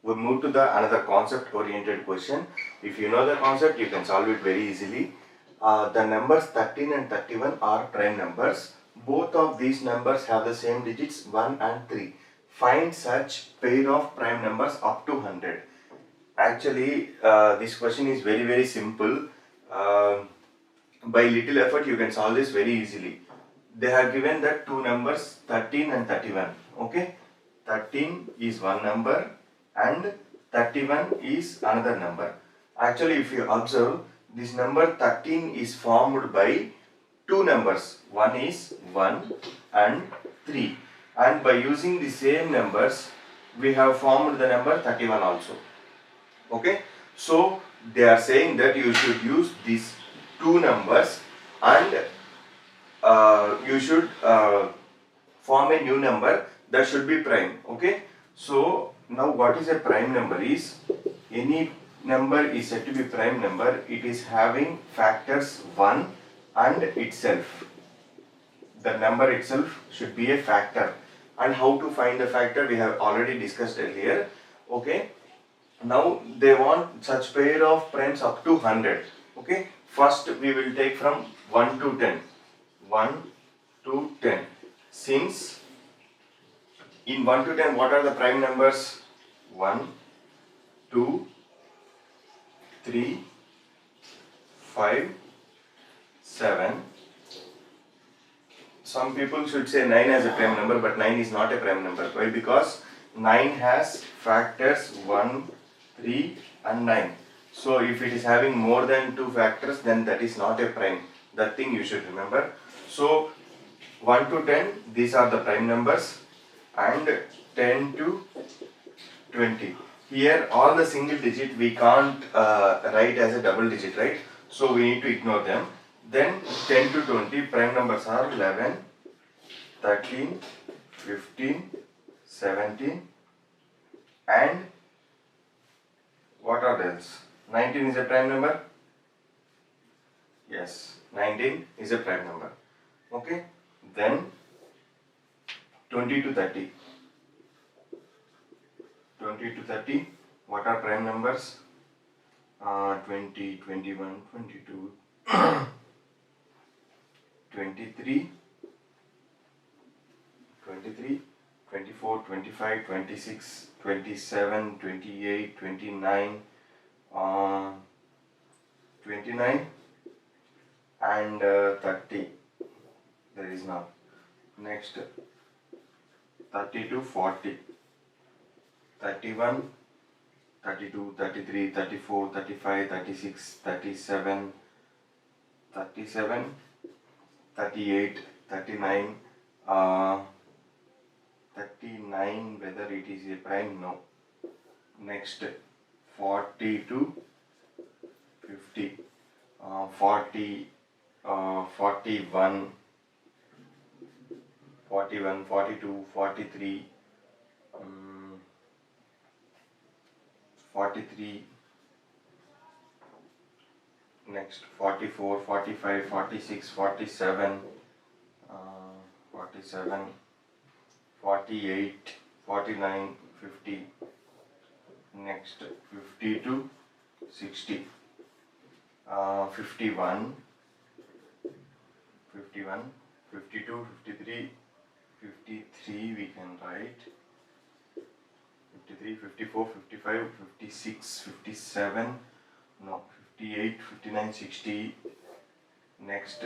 we move to the another concept oriented question. If you know the concept, you can solve it very easily. The numbers 13 and 31 are prime numbers. Both of these numbers have the same digits 1 and 3. Find such pair of prime numbers up to 100. Actually, this question is very simple. By little effort you can solve this very easily. They have given that two numbers 13 and 31. Okay, 13 is one number and 31 is another number. Actually, if you observe, this number 13 is formed by two numbers. One is 1 and 3, and by using the same numbers we have formed the number 31 also. Okay, so they are saying that you should use these two numbers and you should form a new number that should be prime. Okay, so now what is a prime number is, any number is said to be prime number, it is having factors 1 and itself. The number itself should be a factor, and how to find the factor we have already discussed earlier. Okay, now they want such pair of primes up to 100. Okay, first we will take from 1 to 10. 1 to 10. Since in 1 to 10 what are the prime numbers? 1, 2, 3, 5, 7. Some people should say 9 as a prime number, but 9 is not a prime number. Why? Because 9 has factors 1, 3 and 9. So if it is having more than two factors, then that is not a prime. That thing you should remember. So 1 to 10, these are the prime numbers, and 10 to 20. Here all the single digit we can't write as a double digit, right? So we need to ignore them. Then 10 to 20 prime numbers are 11, 13, 15, 17 and what are else? 19 is a prime number. Yes, 19 is a prime number. Okay, then 20 to 30. 20 to 30, what are prime numbers? 20, 21, 22, 23, 23, 24, 25, 26, 27, 28, 29, 29 and 30. There is none. Next 30 to 40. 31, 32, 33, 34, 35, 36, 37, 37, 38, 39, 39, whether it is a prime? No. Next 40 to 50, 40, 41, 41, 42, 43, 43, next 44, 45, 46, 47, 47, 48, 49, 50, next 50 to 60, 51, 51, 52, 53, 53 we can write, 53, 54, 55, 56, 57, no, 58, 59, 60, next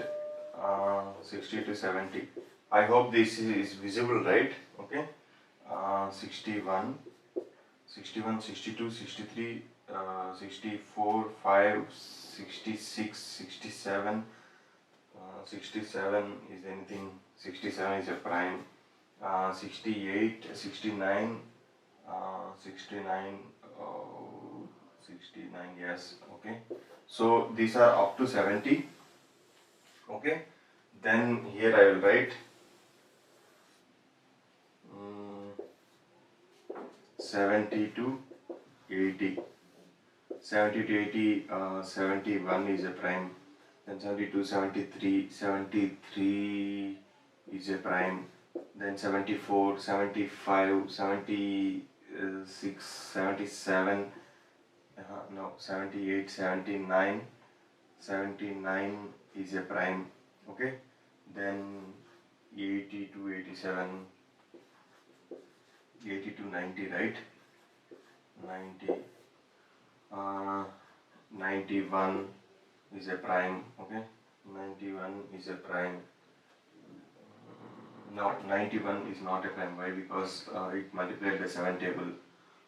60 to 70. I hope this is visible, right? Okay, 61, 61, 62, 63, 64, 5, 66, 67, 67 is anything, 67 is a prime, 68, 69, 69, 69, yes, okay. So these are up to 70, okay. Then here I will write 70 to 80. 70 to 80, 71 is a prime. Then 72, 73, 73 is a prime. Then 74, 75, 76, 76, 77, no, 78, 79, 79 is a prime, okay, then 80 to 87, 80 to 90, right, 90, 91 is a prime, okay, 91 is a prime. No, 91 is not a prime. Why? Because it multiplied by 7 table.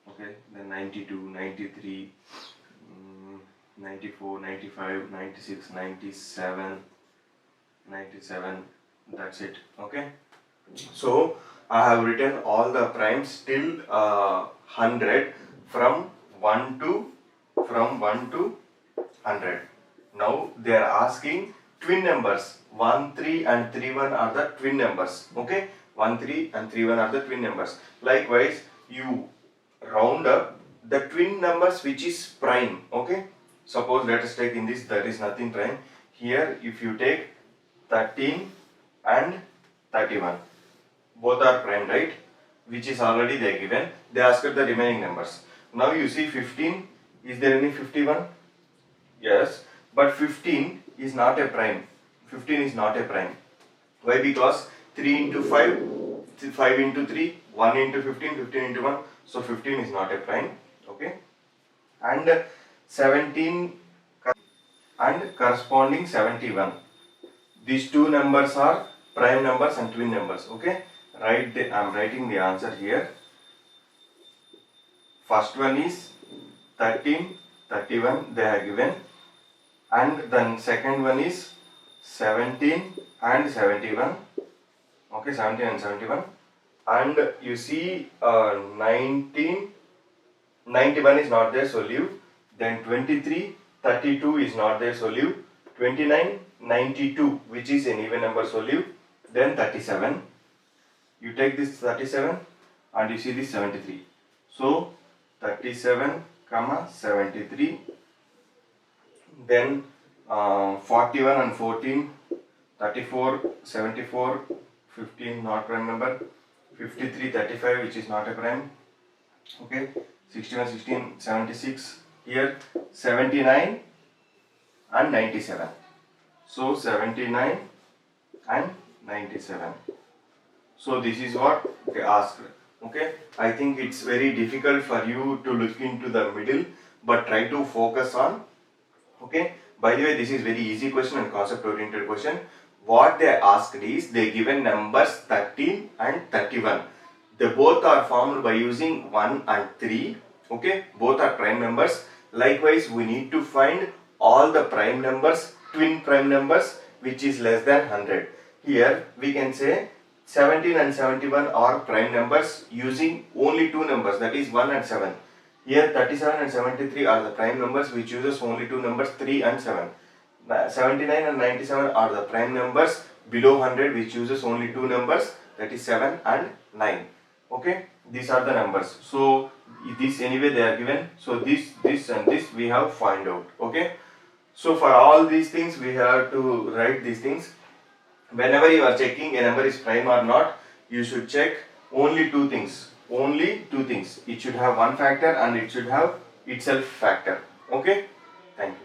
Okay, then 92, 93, 94, 95, 96, 97, 97. That's it. Okay. So I have written all the primes till 100 from 1 to 100. Now they are asking twin numbers. 1, 3 and 3, 1 are the twin numbers. Okay, 1, 3 and 3, 1 are the twin numbers. Likewise, you round up the twin numbers which is prime. Okay, suppose let us take in this there is nothing prime. Here if you take 13 and 31, both are prime, right? Which is already they given. They asked the remaining numbers. Now you see 15. Is there any 51? Yes, but 15 is not a prime. 15 is not a prime. Why? Because 3 into 5, 5 into 3, 1 into 15, 15 into 1. So 15 is not a prime. Okay. And 17 and corresponding 71. These two numbers are prime numbers and twin numbers. Okay. I am writing the answer here. First one is 13, 31 they are given. And then second one is 17 and 71. Okay, 17 and 71. And you see 19, 91 is not there, so leave. Then 23, 32 is not there, so leave. 29, 92, which is an even number, so leave. Then 37. You take this 37 and you see this 73. So 37, 73. Then 41 and 14, 34, 74, 15 not prime number, 53, 35 which is not a prime. Okay, 61, 16, 76. Here 79 and 97. So 79 and 97. So this is what they asked. Okay, I think it's very difficult for you to look into the middle, but try to focus on. Okay, by the way, this is very easy question and concept oriented question. What they asked is they given numbers 13 and 31. They both are formed by using 1 and 3. Okay, both are prime numbers. Likewise, we need to find all the prime numbers, twin prime numbers which is less than 100. Here we can say 17 and 71 are prime numbers using only two numbers, that is 1 and 7. Here 37 and 73 are the prime numbers which uses only two numbers, 3 and 7. 79 and 97 are the prime numbers below 100 which uses only two numbers, that is 7 and 9. Okay, these are the numbers. So this anyway they are given. So this and this we have find out. Okay, so for all these things we have to write these things. Whenever you are checking a number is prime or not, you should check only two things. Only two things. It should have one factor and it should have itself factor. Okay, thank you.